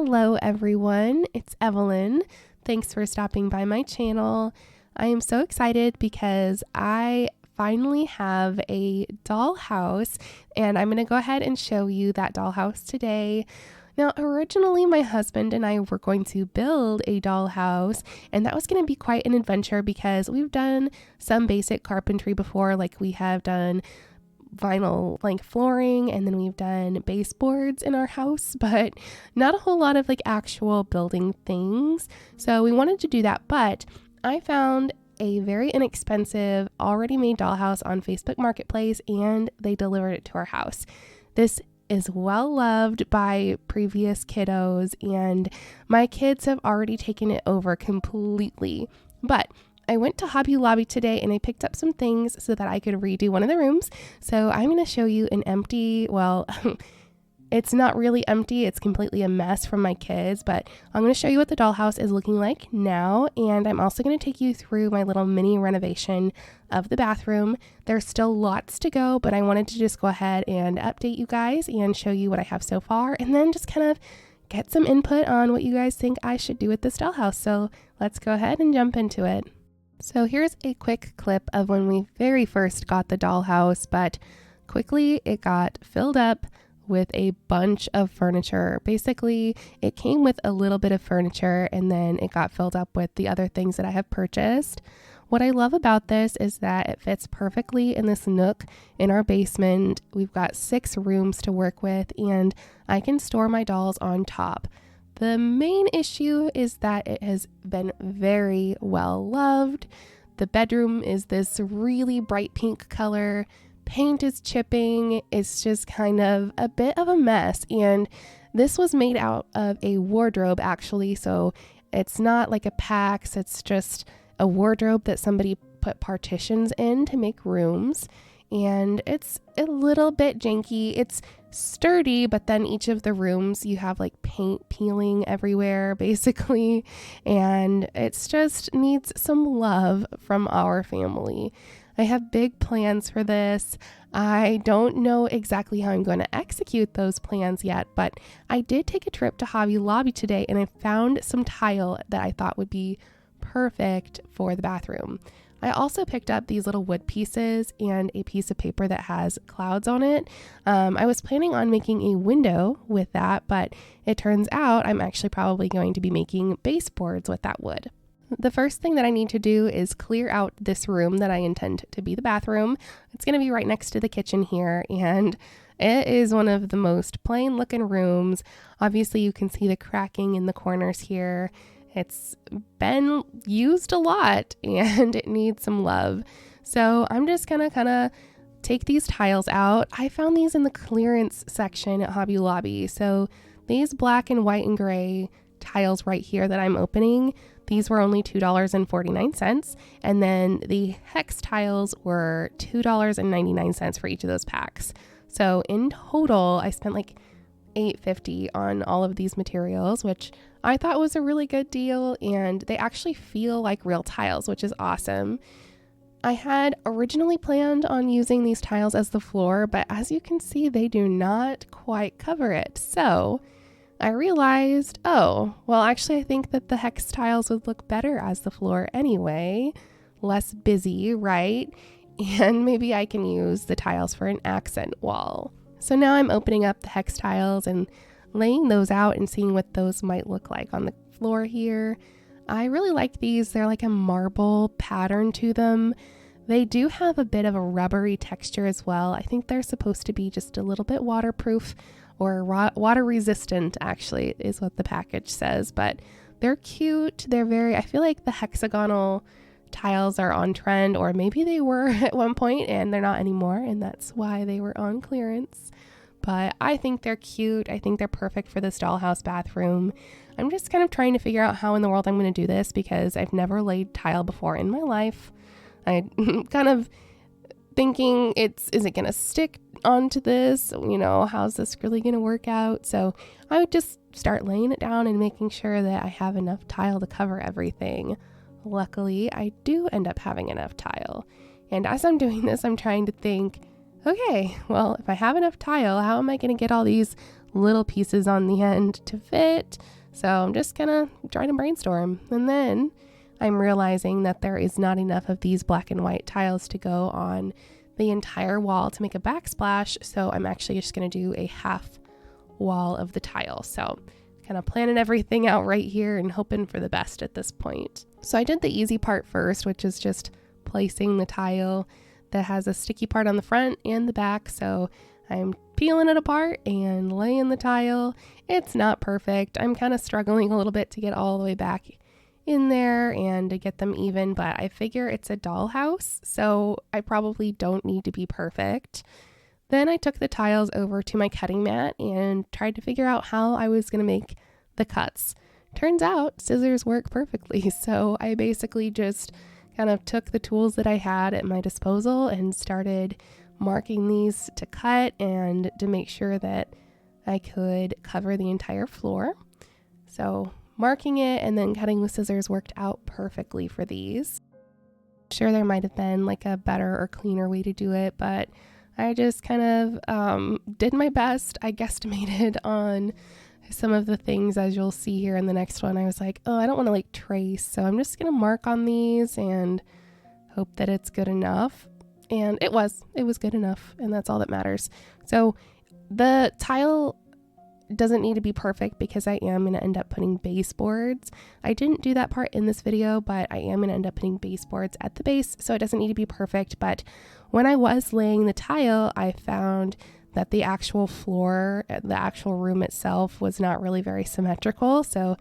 Hello everyone, it's Evelyn. Thanks for stopping by my channel. I am so excited because I finally have a dollhouse and I'm going to go ahead and show you that dollhouse today. Now, originally my husband and I were going to build a dollhouse, and that was going to be quite an adventure because we've done some basic carpentry before, like we have done vinyl plank flooring, and then we've done baseboards in our house, but not a whole lot of like actual building things. So we wanted to do that, but I found a very inexpensive already made dollhouse on Facebook Marketplace, and they delivered it to our house. This is well loved by previous kiddos, and my kids have already taken it over completely. But I went to Hobby Lobby today and I picked up some things so that I could redo one of the rooms. So I'm going to show you an empty, well, it's not really empty, it's completely a mess from my kids, but I'm going to show you what the dollhouse is looking like now, and I'm also going to take you through my little mini renovation of the bathroom. There's still lots to go, but I wanted to just go ahead and update you guys and show you what I have so far, and then just kind of get some input on what you guys think I should do with this dollhouse. So let's go ahead and jump into it. So here's a quick clip of when we very first got the dollhouse, but quickly it got filled up with a bunch of furniture. Basically, it came with a little bit of furniture and then it got filled up with the other things that I have purchased. What I love about this is that it fits perfectly in this nook in our basement. We've got 6 rooms to work with, and I can store my dolls on top. The main issue is that it has been very well loved. The bedroom is this really bright pink color. Paint is chipping. It's just kind of a bit of a mess. And this was made out of a wardrobe, actually. So it's not like a PAX. It's just a wardrobe that somebody put partitions in to make rooms. And it's a little bit janky. It's sturdy, but then each of the rooms you have like paint peeling everywhere basically, and it's just needs some love from our family. I have big plans for this. I don't know exactly how I'm going to execute those plans yet, but I did take a trip to Hobby Lobby today and I found some tile that I thought would be perfect for the bathroom. I also picked up these little wood pieces and a piece of paper that has clouds on it. I was planning on making a window with that, but it turns out I'm actually probably going to be making baseboards with that wood. The first thing that I need to do is clear out this room that I intend to be the bathroom. It's going to be right next to the kitchen here, and it is one of the most plain looking rooms. Obviously, you can see the cracking in the corners here. It's been used a lot and it needs some love. So I'm just gonna kind of take these tiles out. I found these in the clearance section at Hobby Lobby. So these black and white and gray tiles right here that I'm opening, these were only $2.49. And then the hex tiles were $2.99 for each of those packs. So in total, I spent like $8.50 on all of these materials, which I thought was a really good deal, and they actually feel like real tiles, which is awesome. I had originally planned on using these tiles as the floor, but as you can see, they do not quite cover it. So I realized, oh, well, actually, I think that the hex tiles would look better as the floor anyway. Less busy, right? And maybe I can use the tiles for an accent wall. So now I'm opening up the hex tiles and laying those out and seeing what those might look like on the floor here. I really like these. They're like a marble pattern to them. They do have a bit of a rubbery texture as well. I think they're supposed to be just a little bit waterproof or water resistant, actually, is what the package says. But they're cute. I feel like the hexagonal tiles are on trend, or maybe they were at one point and they're not anymore, and that's why they were on clearance. But I think they're cute. I think they're perfect for this dollhouse bathroom. I'm just kind of trying to figure out how in the world I'm going to do this because I've never laid tile before in my life. I'm kind of thinking is it going to stick onto this? You know, how's this really going to work out? So I would just start laying it down and making sure that I have enough tile to cover everything. Luckily, I do end up having enough tile. And as I'm doing this, I'm trying to think, okay, well, if I have enough tile, how am I going to get all these little pieces on the end to fit? So I'm just kind of trying to brainstorm. And then I'm realizing that there is not enough of these black and white tiles to go on the entire wall to make a backsplash. So I'm actually just going to do a half wall of the tile. So kind of planning everything out right here and hoping for the best at this point. So I did the easy part first, which is just placing the tile that has a sticky part on the front and the back. So I'm peeling it apart and laying the tile. It's not perfect. I'm kind of struggling a little bit to get all the way back in there and to get them even, but I figure it's a dollhouse, so I probably don't need to be perfect. Then I took the tiles over to my cutting mat and tried to figure out how I was going to make the cuts. Turns out scissors work perfectly, so I basically just kind of took the tools that I had at my disposal and started marking these to cut and to make sure that I could cover the entire floor. So marking it and then cutting with scissors worked out perfectly for these. Sure, there might have been like a better or cleaner way to do it, but I just kind of did my best. I guesstimated on some of the things, as you'll see here in the next one. I was like, oh, I don't want to like trace, so I'm just going to mark on these and hope that it's good enough. And it was good enough, and that's all that matters. So the tile doesn't need to be perfect because I am going to end up putting baseboards. I didn't do that part in this video, but I am going to end up putting baseboards at the base, so it doesn't need to be perfect. But when I was laying the tile, I found that the actual floor, the actual room itself, was not really very symmetrical, so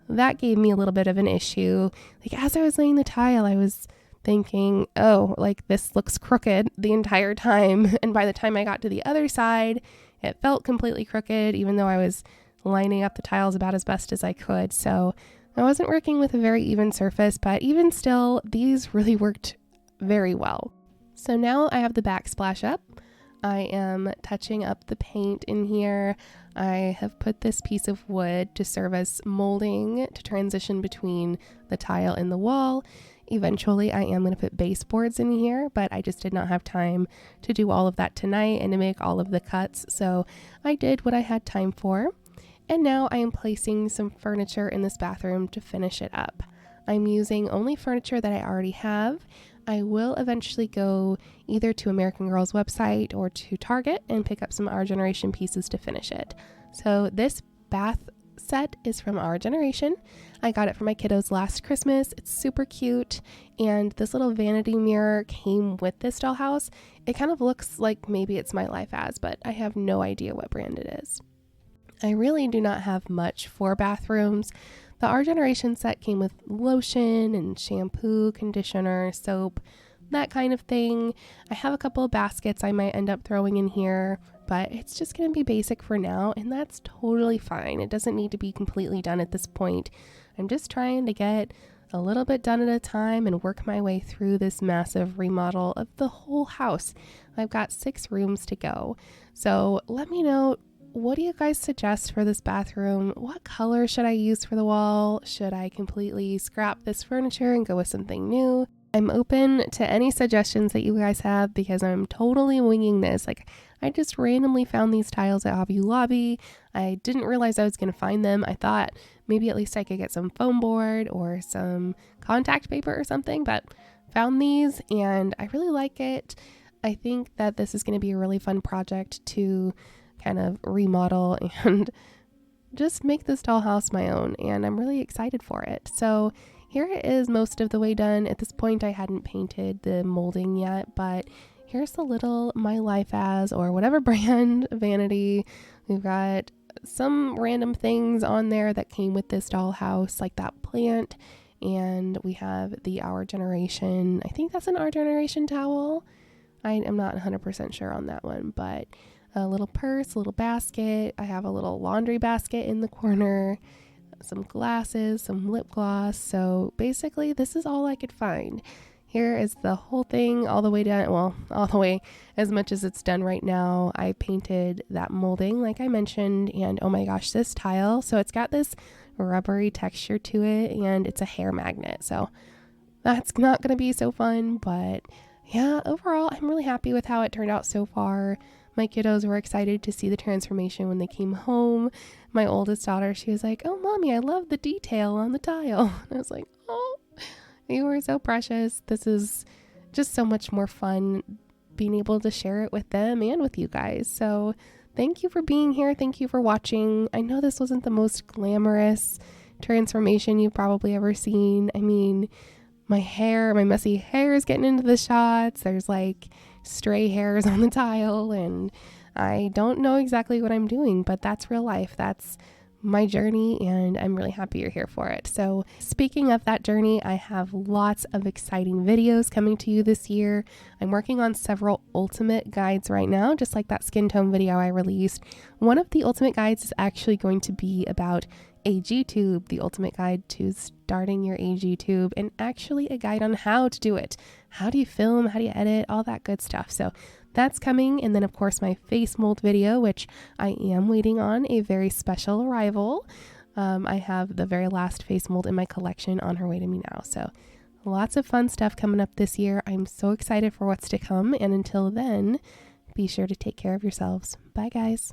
that gave me a little bit of an issue. Like, as I was laying the tile, I was thinking, oh, like this looks crooked the entire time, and by the time I got to the other side, it felt completely crooked, even though I was lining up the tiles about as best as I could. So I wasn't working with a very even surface, but even still, these really worked very well. So now I have the backsplash up. I am touching up the paint in here. I have put this piece of wood to serve as molding to transition between the tile and the wall. Eventually, I am going to put baseboards in here, but I just did not have time to do all of that tonight and to make all of the cuts, so I did what I had time for. And now I am placing some furniture in this bathroom to finish it up. I'm using only furniture that I already have. I will eventually go either to American Girl's website or to Target and pick up some Our Generation pieces to finish it. So this bath set is from Our Generation. I got it for my kiddos last Christmas. It's super cute, and this little vanity mirror came with this dollhouse. It kind of looks like maybe it's My Life As, but I have no idea what brand it is. I really do not have much for bathrooms. The Our Generation set came with lotion and shampoo, conditioner, soap, that kind of thing. I have a couple of baskets I might end up throwing in here, but it's just going to be basic for now, and that's totally fine. It doesn't need to be completely done at this point. I'm just trying to get a little bit done at a time and work my way through this massive remodel of the whole house. I've got 6 rooms to go. So let me know, what do you guys suggest for this bathroom? What color should I use for the wall? Should I completely scrap this furniture and go with something new? I'm open to any suggestions that you guys have because I'm totally winging this. Like, I just randomly found these tiles at Hobby Lobby. I didn't realize I was going to find them. I thought maybe at least I could get some foam board or some contact paper or something, but found these and I really like it. I think that this is going to be a really fun project to kind of remodel and just make this dollhouse my own, and I'm really excited for it. So here it is most of the way done. At this point, I hadn't painted the molding yet, but here's the little My Life As or whatever brand vanity. We've got some random things on there that came with this dollhouse, like that plant, and we have the Our Generation. I think that's an Our Generation towel. I am not 100% sure on that one, but a little purse, a little basket. I have a little laundry basket in the corner, some glasses, some lip gloss. So basically this is all I could find. Here is the whole thing all the way down. Well, all the way as much as it's done right now. I painted that molding like I mentioned, and oh my gosh, this tile. So it's got this rubbery texture to it and it's a hair magnet. So that's not going to be so fun, but yeah, overall, I'm really happy with how it turned out so far. My kiddos were excited to see the transformation when they came home. My oldest daughter, she was like, "Oh, mommy, I love the detail on the tile." And I was like, "Oh, you were so precious." This is just so much more fun being able to share it with them and with you guys. So thank you for being here. Thank you for watching. I know this wasn't the most glamorous transformation you've probably ever seen. I mean, my messy hair is getting into the shots. There's like stray hairs on the tile, and I don't know exactly what I'm doing, but that's real life. That's my journey, and I'm really happy you're here for it. So speaking of that journey, I have lots of exciting videos coming to you this year. I'm working on several ultimate guides right now, just like that skin tone video I released. One of the ultimate guides is actually going to be about AG tube, the ultimate guide to starting your AG tube, and actually a guide on how to do it. How do you film? How do you edit? All that good stuff. So that's coming. And then of course my face mold video, which I am waiting on a very special arrival. I have the very last face mold in my collection on her way to me now. So lots of fun stuff coming up this year. I'm so excited for what's to come. And until then, be sure to take care of yourselves. Bye guys.